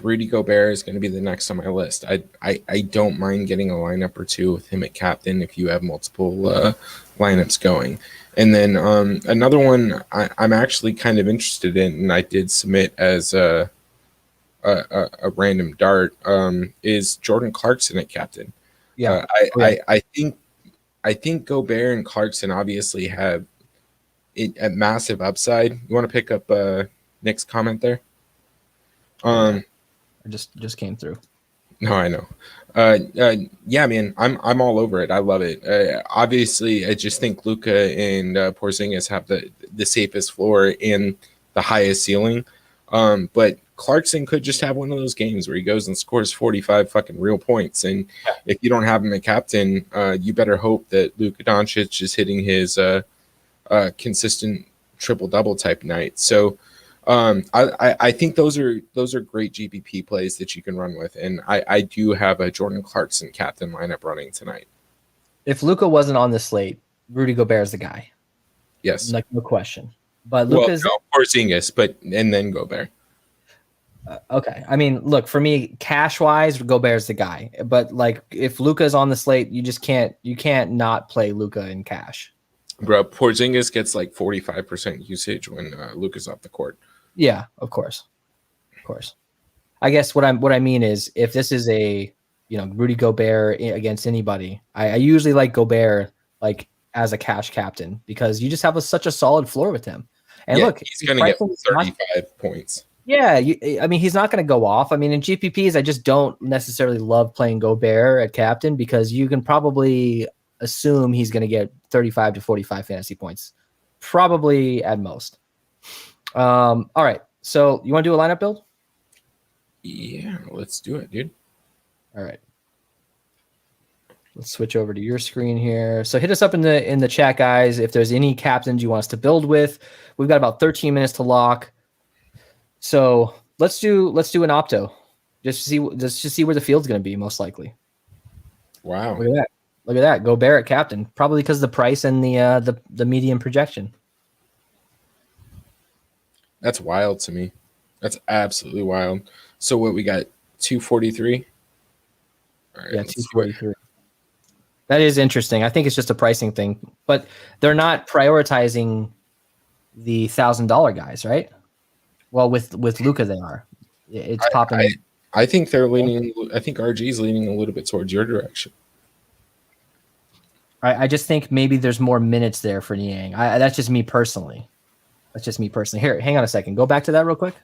Speaker 2: Rudy Gobert is going to be the next on my list. I don't mind getting a lineup or two with him at captain if you have multiple lineups going. And then another one I'm actually kind of interested in, and I did submit as a random dart, is Jordan Clarkson at captain.
Speaker 1: Yeah,
Speaker 2: I think Gobert and Clarkson obviously have a massive upside. You want to pick up Nick's comment there?
Speaker 1: I just came through.
Speaker 2: No, I know. Yeah, man, I'm all over it. I love it. Obviously, I just think Luka and Porzingis have the safest floor and the highest ceiling. But Clarkson could just have one of those games where he goes and scores 45 fucking real points. And if you don't have him at captain, you better hope that Luka Doncic is hitting his consistent triple-double type night. So I think those are great GPP plays that you can run with, and I do have a Jordan Clarkson captain lineup running tonight.
Speaker 1: If Luka wasn't on the slate, Rudy Gobert is the guy.
Speaker 2: Yes,
Speaker 1: like no question. But Luka's
Speaker 2: Porzingis, and then Gobert.
Speaker 1: Okay. I mean, look, for me, cash wise, Gobert's the guy. But like, if Luka's on the slate, you can't not play Luka in cash.
Speaker 2: Bro, Porzingis gets like 45% usage when Luka's off the court.
Speaker 1: Yeah, of course. I guess what I mean is, if this is a Rudy Gobert against anybody, I usually like Gobert like as a cash captain because you just have such a solid floor with him. And look,
Speaker 2: he's going to get 35 points.
Speaker 1: Yeah, I mean, he's not going to go off. I mean, in GPPs, I just don't necessarily love playing Gobert at captain because you can probably assume he's going to get 35 to 45 fantasy points, probably at most. All right, so you want to do a lineup build?
Speaker 2: Yeah, let's do it, dude.
Speaker 1: All right. Let's switch over to your screen here. So hit us up in the chat, guys, if there's any captains you want us to build with. We've got about 13 minutes to lock. So let's do an opto, just to see where the field's going to be most likely.
Speaker 2: Wow,
Speaker 1: look at that, Gobert at captain, probably because of the price and the medium projection.
Speaker 2: That's wild to me. That's absolutely wild. So what we got? 243.
Speaker 1: Right, yeah, 243. That is interesting. I think it's just a pricing thing, but they're not prioritizing the $1,000 guys, right? Well, with Luka, they are. It's popping.
Speaker 2: I think they're leaning. I think RG's leaning a little bit towards your direction.
Speaker 1: I just think maybe there's more minutes there for Niang. That's just me personally. Here, hang on a second. Go back to that real quick.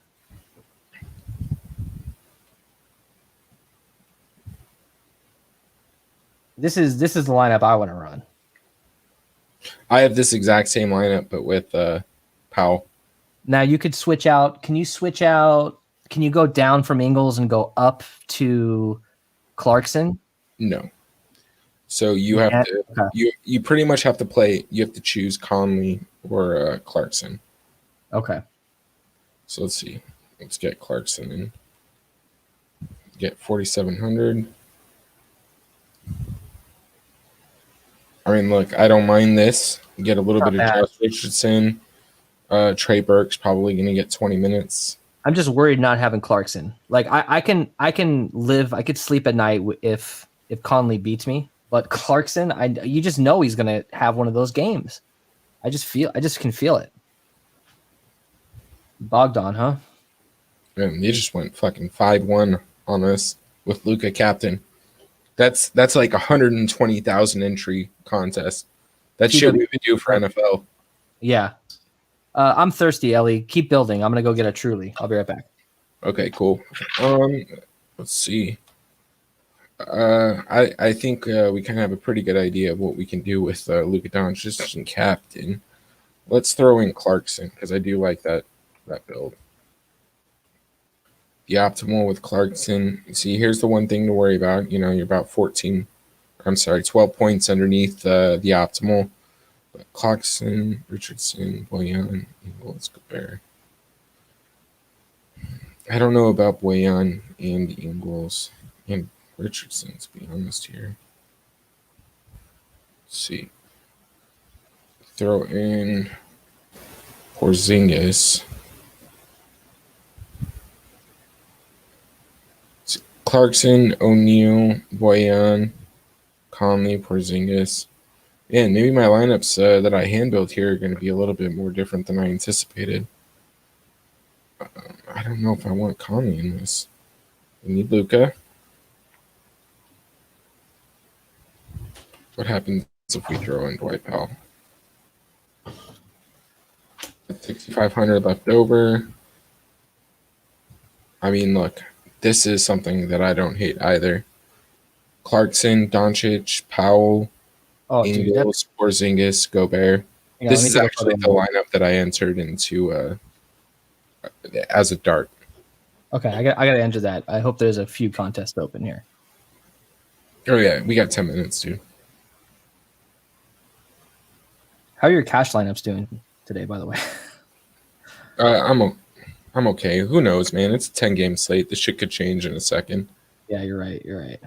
Speaker 1: This is the lineup I want to run.
Speaker 2: I have this exact same lineup, but with Powell.
Speaker 1: Now you could switch out. Can you switch out? Can you go down from Ingles and go up to Clarkson?
Speaker 2: No. So you have to. Okay. You pretty much have to play. You have to choose Conley or Clarkson.
Speaker 1: Okay.
Speaker 2: So let's see. Let's get Clarkson in. Get 4,700. I mean, look, I don't mind this. Get a little bit of Josh Richardson. Trey Burke's probably going to get 20 minutes.
Speaker 1: I'm just worried not having Clarkson. Like I can live. I could sleep at night if Conley beats me. But Clarkson, you just know he's going to have one of those games. I just can feel it. Bogdan, huh?
Speaker 2: Man, they just went fucking 5-1 on us with Luka captain. That's like 120,000 entry contest. That shit we would do for NFL.
Speaker 1: Yeah. I'm thirsty, Ellie. Keep building. I'm gonna go get a Truly. I'll be right back.
Speaker 2: Okay, cool. Let's see. I think we kind of have a pretty good idea of what we can do with Luka Doncic and captain. Let's throw in Clarkson because I do like that build. The optimal with Clarkson. See, here's the one thing to worry about. You're about 12 points underneath the optimal. But Clarkson, Richardson, Boyan, Ingles, Gobert. I don't know about Boyan and Ingles and Richardson, to be honest here. Let's see. Throw in Porzingis. Clarkson, O'Neal, Boyan, Conley, Porzingis. Yeah, maybe my lineups that I hand built here are going to be a little bit more different than I anticipated. I don't know if I want Conley in this. We need Luka. What happens if we throw in Dwight Powell? 6,500 left over. I mean, look, this is something that I don't hate either. Clarkson, Doncic, Powell, Ingles, Porzingis, Gobert. This is actually the lineup that I entered into as a dart.
Speaker 1: Okay, I got to enter that. I hope there's a few contests open here.
Speaker 2: Oh yeah, we got 10 minutes, dude.
Speaker 1: How are your cash lineups doing today, by the way?
Speaker 2: I'm okay. Who knows, man? It's a 10-game slate. This shit could change in a second.
Speaker 1: Yeah, you're right.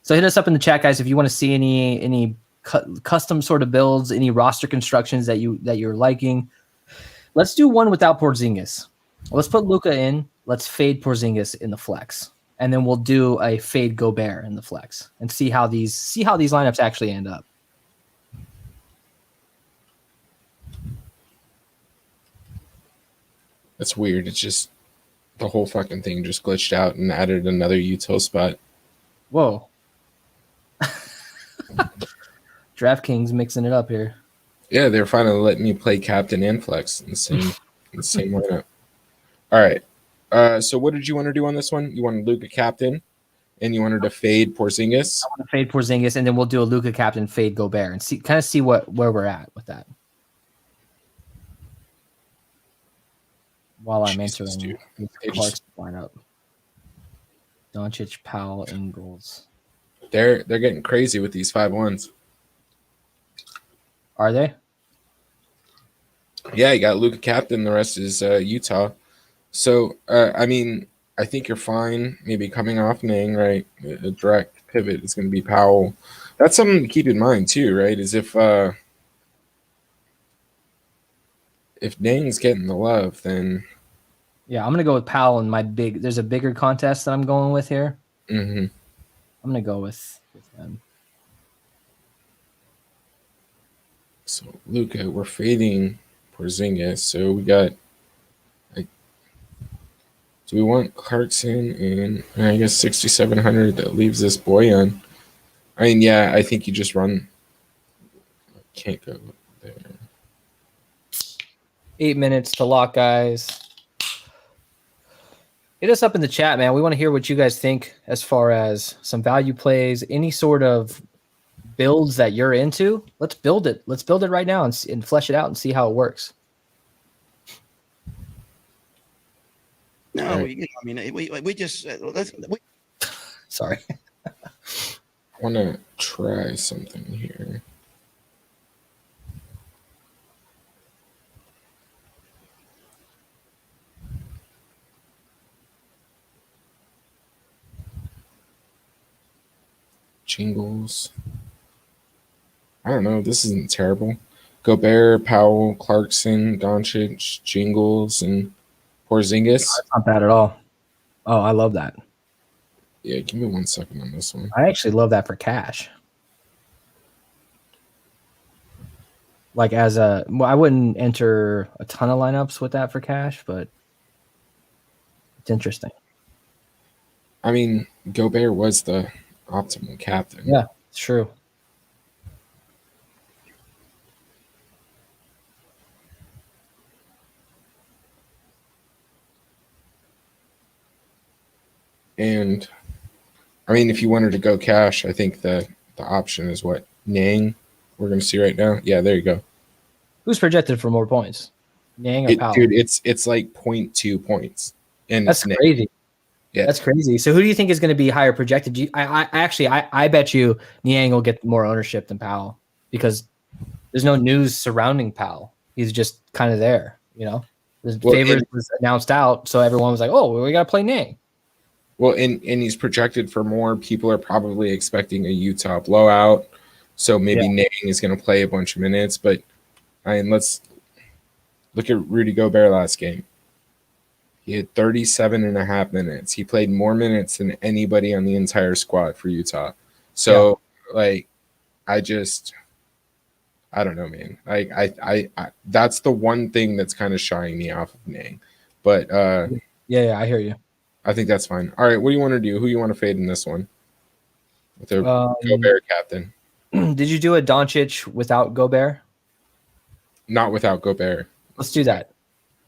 Speaker 1: So hit us up in the chat, guys, if you want to see any custom sort of builds, any roster constructions that you're liking. Let's do one without Porzingis. Let's put Luka in. let's fade Porzingis in the flex, and then we'll do a fade Gobert in the flex, and see how these lineups actually end up.
Speaker 2: That's weird. It's just the whole fucking thing just glitched out and added another util spot.
Speaker 1: Whoa. Draftkings mixing it up here.
Speaker 2: Yeah, they're finally letting me play captain and flex in the same lineup. All right. So what did you want to do on this one? You wanted Luka captain, and you wanted to fade Porzingis.
Speaker 1: I want to fade Porzingis, and then we'll do a Luka captain fade Gobert and see where we're at with that. While I'm entering Clark's lineup, Doncic, Powell, Ingles.
Speaker 2: They're getting crazy with these 5-1s.
Speaker 1: Are they?
Speaker 2: Yeah, you got Luka captain. The rest is Utah. So I mean, I think you're fine. Maybe coming off Nang, right? A direct pivot is going to be Powell. That's something to keep in mind too, right? Is if Nang's getting the love, then
Speaker 1: yeah, I'm gonna go with Powell in my big. There's a bigger contest that I'm going with here.
Speaker 2: Mm-hmm.
Speaker 1: I'm gonna go with him.
Speaker 2: So Luka, we're fading Porzingis. So we got. Do we want Clarkson and I guess 6,700 that leaves this boy on? I mean, yeah, I think you just run. Can't go there.
Speaker 1: 8 minutes to lock, guys. Hit us up in the chat, man. We want to hear what you guys think as far as some value plays, any sort of builds that you're into. Let's build it. Let's build it right now and flesh it out and see how it works.
Speaker 3: No,
Speaker 2: Right.
Speaker 3: we just
Speaker 1: Sorry.
Speaker 2: I want to try something here. Jingles. I don't know. This isn't terrible. Gobert, Powell, Clarkson, Doncic, Jingles, and Porzingis.
Speaker 1: That's not bad at all. Oh, I love that.
Speaker 2: Yeah, give me 1 second on this one.
Speaker 1: I actually love that for cash. Like I wouldn't enter a ton of lineups with that for cash, but it's interesting.
Speaker 2: I mean, Gobert was the optimal captain.
Speaker 1: Yeah, it's true.
Speaker 2: And I mean, if you wanted to go cash, I think the option is what Nang we're going to see right now. Yeah, there you go.
Speaker 1: Who's projected for more points? Yang or Powell?
Speaker 2: Dude, it's like 0.2 points. And
Speaker 1: That's crazy.
Speaker 2: Yeah,
Speaker 1: that's crazy. So who do you think is going to be higher projected? I bet you Niang will get more ownership than Powell because there's no news surrounding Powell. He's just kind of there, you know. The favors was announced out, so everyone was like, "Oh, well, we got to play Niang."
Speaker 2: Well, and he's projected for more. People are probably expecting a Utah blowout, so maybe Niang is going to play a bunch of minutes. But I mean, let's look at Rudy Gobert last game. He had 37.5 minutes. He played more minutes than anybody on the entire squad for Utah. So, I don't know, man. I that's the one thing that's kind of shying me off of Niang. But
Speaker 1: yeah, I hear you.
Speaker 2: I think that's fine. All right, what do you want to do? Who do you want to fade in this one? With the Gobert captain.
Speaker 1: Did you do a Doncic without Gobert?
Speaker 2: Not without Gobert.
Speaker 1: Let's do that.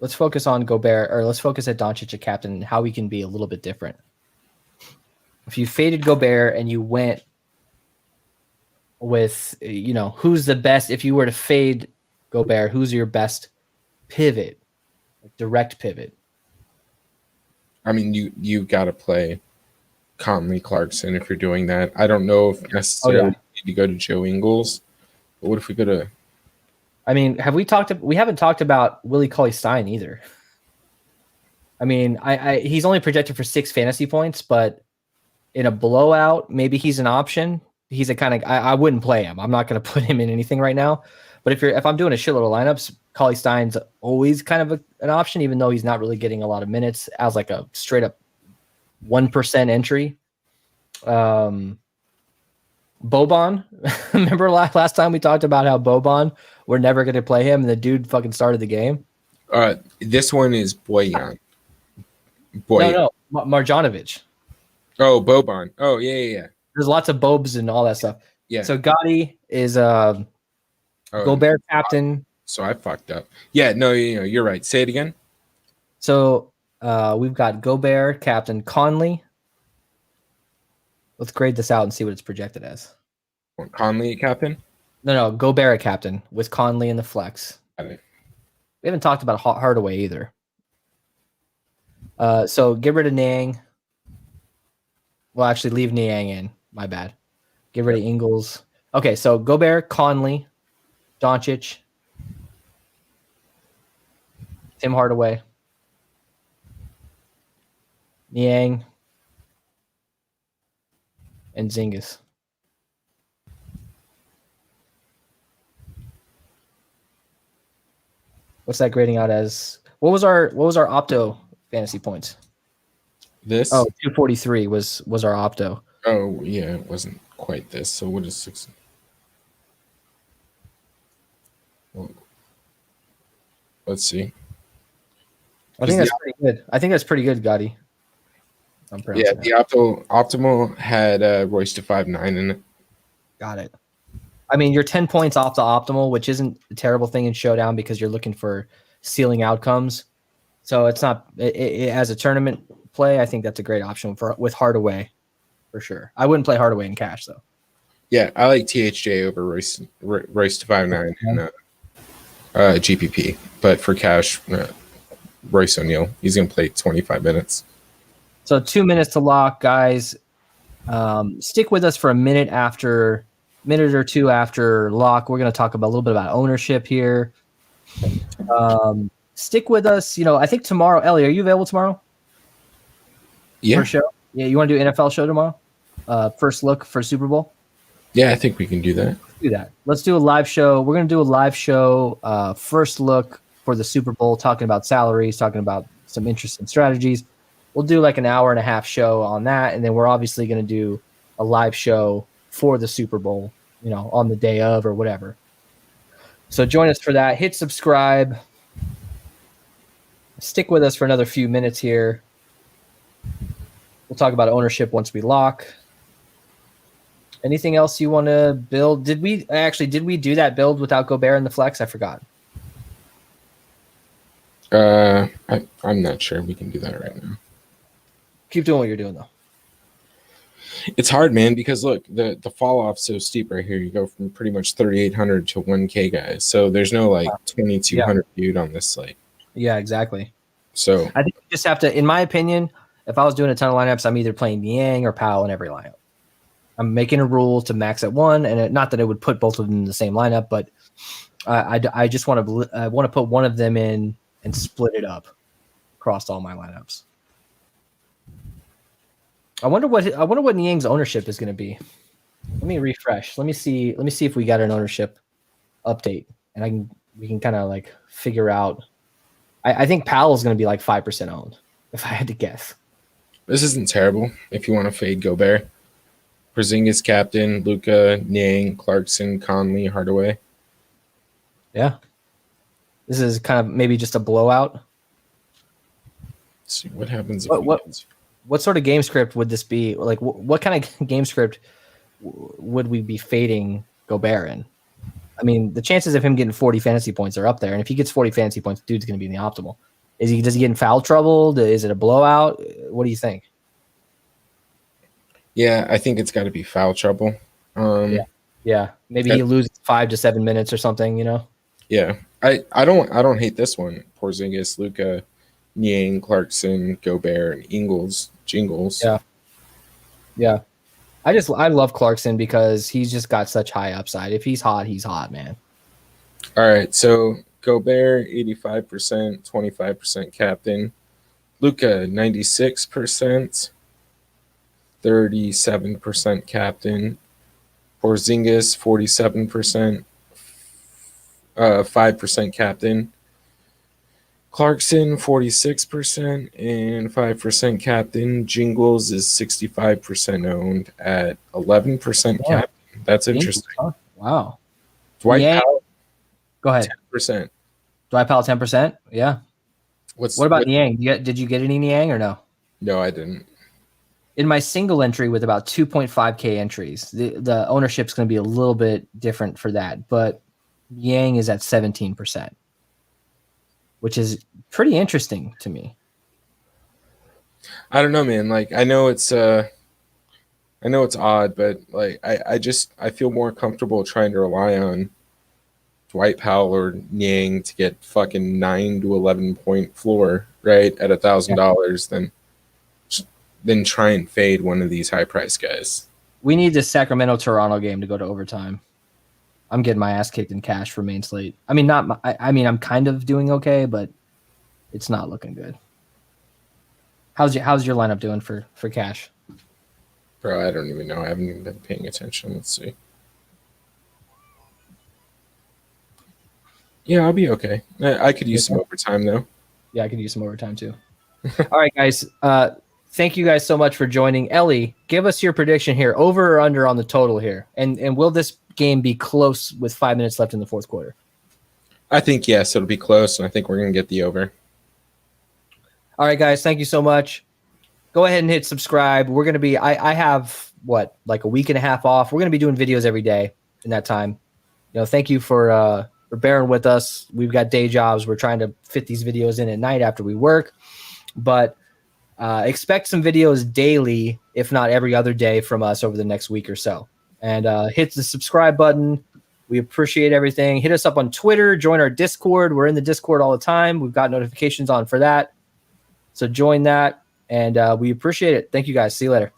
Speaker 1: Let's focus on Gobert, or let's focus at Doncic, a captain, and how we can be a little bit different. If you faded Gobert and you went with, who's the best? If you were to fade Gobert, who's your best pivot, direct pivot?
Speaker 2: I mean, you got to play Conley Clarkson if you're doing that. I don't know if necessarily you need to go to Joe Ingles, but what if we go to?
Speaker 1: I mean, we haven't talked about Willie Cauley-Stein either. I mean, he's only projected for 6 fantasy points, but in a blowout, maybe he's an option. He's a kind of, I wouldn't play him. I'm not going to put him in anything right now, But if I'm doing a shitload of lineups, Cauley Stein's always kind of an option, even though he's not really getting a lot of minutes as like a straight up 1% entry. Boban, remember last time we talked about how Boban, we're never going to play him, and the dude fucking started the game.
Speaker 2: This one is Boyan.
Speaker 1: No, Marjanovic.
Speaker 2: Oh, Boban. Oh, yeah.
Speaker 1: There's lots of Bobs and all that stuff.
Speaker 2: Yeah.
Speaker 1: So Gotti is Gobert captain.
Speaker 2: So I fucked up. Yeah, no, you're right. Say it again.
Speaker 1: So we've got Gobert captain, Conley. Let's grade this out and see what it's projected as.
Speaker 2: Conley captain?
Speaker 1: No, Gobert captain with Conley in the flex.
Speaker 2: Got it.
Speaker 1: We haven't talked about Hardaway either. So get rid of Niang. Well, actually, leave Niang in. My bad. Get rid of Ingles. Okay, so Gobert, Conley, Doncic, Tim Hardaway, Niang, and Zingas. What's that grading out as? What was our opto fantasy points?
Speaker 2: This?
Speaker 1: 243 was our opto.
Speaker 2: Oh, yeah, it wasn't quite this. So what is 6? Well, let's see.
Speaker 1: I think that's pretty good. I think that's pretty good, Gotti.
Speaker 2: Yeah, the optimal had Royce to 5.9 in it.
Speaker 1: Got it. I mean, you're 10 points off the optimal, which isn't a terrible thing in Showdown because you're looking for ceiling outcomes. So it's not as a tournament play. I think that's a great option with Hardaway for sure. I wouldn't play Hardaway in cash though.
Speaker 2: Yeah, I like THJ over Royce to 5.9 in GPP, but for cash, Royce O'Neal, he's gonna play 25 minutes.
Speaker 1: So 2 minutes to lock, guys. Stick with us for a minute or two after lock. We're going to talk a little bit about ownership here. Stick with us. I think tomorrow, Ellie, are you available tomorrow?
Speaker 2: Yeah.
Speaker 1: For show? Yeah, you want to do NFL show tomorrow? First look for Super Bowl?
Speaker 2: Yeah, I think we can do that.
Speaker 1: Let's do that. Let's do a live show. We're going to do a live show, first look for the Super Bowl, talking about salaries, talking about some interesting strategies. We'll do like an hour and a half show on that, and then we're obviously going to do a live show for the Super Bowl, on the day of or whatever. So join us for that. Hit subscribe. Stick with us for another few minutes here. We'll talk about ownership once we lock. Anything else you want to build? Did we do that build without Gobert in the flex? I forgot.
Speaker 2: I'm not sure we can do that right now.
Speaker 1: Keep doing what you're doing though.
Speaker 2: It's hard, man, because look, the fall off so steep right here. You go from pretty much 3,800 to 1K guys. So there's no 2,200 viewed on this slate.
Speaker 1: Yeah, exactly.
Speaker 2: So
Speaker 1: I think you just have to, in my opinion, if I was doing a ton of lineups, I'm either playing Niang or Powell in every lineup. I'm making a rule to max at one, and not that it would put both of them in the same lineup, but I just want to put one of them in and split it up across all my lineups. I wonder what Niang's ownership is going to be. Let me refresh. Let me see if we got an ownership update, and we can kind of figure out. I think Powell's going to be 5% owned, if I had to guess.
Speaker 2: This isn't terrible if you want to fade Gobert. Porzingis captain, Luka, Niang, Clarkson, Conley, Hardaway.
Speaker 1: Yeah. This is kind of maybe just a blowout.
Speaker 2: Let's see what happens.
Speaker 1: What sort of game script would this be? What kind of game script would we be fading Gobert in? I mean, the chances of him getting 40 fantasy points are up there. And if he gets 40 fantasy points, dude's going to be in the optimal. Does he get in foul trouble? Is it a blowout? What do you think?
Speaker 2: Yeah, I think it's got to be foul trouble.
Speaker 1: Yeah. Maybe he loses 5 to 7 minutes or something,
Speaker 2: Yeah. I don't hate this one. Porzingis, Luka, Niang, Clarkson, Gobert, and Jingles.
Speaker 1: Yeah. I love Clarkson because he's just got such high upside. If he's hot, man.
Speaker 2: All right, so Gobert 85%, 25% captain. Luka 96%, 37% captain. Porzingis 47%, 5% captain. Clarkson 46% and 5% captain. Jingles is 65% owned at 11%
Speaker 1: Yeah.
Speaker 2: captain. That's interesting.
Speaker 1: Wow.
Speaker 2: Dwight
Speaker 1: Yang.
Speaker 2: Powell
Speaker 1: Go ahead.
Speaker 2: 10%.
Speaker 1: Dwight Powell 10%. Yeah. What about Niang? Did you get any Niang or no?
Speaker 2: No, I didn't.
Speaker 1: In my single entry with about 2.5K entries, the ownership's going to be a little bit different for that, but Yang is at 17%, which is pretty interesting to me.
Speaker 2: I don't know, man. Like I know it's odd, but like I feel more comfortable trying to rely on Dwight Powell or Niang to get fucking 9 to 11 point floor right at $1,000 than try and fade one of these high price guys.
Speaker 1: We need the Sacramento Toronto game to go to overtime. I'm getting my ass kicked in cash for main slate. I mean, I'm kind of doing okay, but it's not looking good. How's your lineup doing for cash?
Speaker 2: Bro, I don't even know. I haven't even been paying attention. Let's see. Yeah, I'll be okay. I could use some overtime though.
Speaker 1: Yeah, I could use some overtime too. All right, guys. Thank you guys so much for joining. Ellie, give us your prediction here, over or under on the total here, and will this game be close with 5 minutes left in the fourth quarter?
Speaker 2: I think yes, it'll be close, and I think we're gonna get the over.
Speaker 1: All right, guys. Thank you so much. Go ahead and hit subscribe. We're gonna be. I have like a week and a half off. We're gonna be doing videos every day in that time. Thank you for bearing with us. We've got day jobs. We're trying to fit these videos in at night after we work, but expect some videos daily, if not every other day, from us over the next week or so. And hit the subscribe button. We appreciate everything. Hit us up on Twitter. Join our Discord. We're in the Discord all the time. We've got notifications on for that. So join that, and we appreciate it. Thank you, guys. See you later.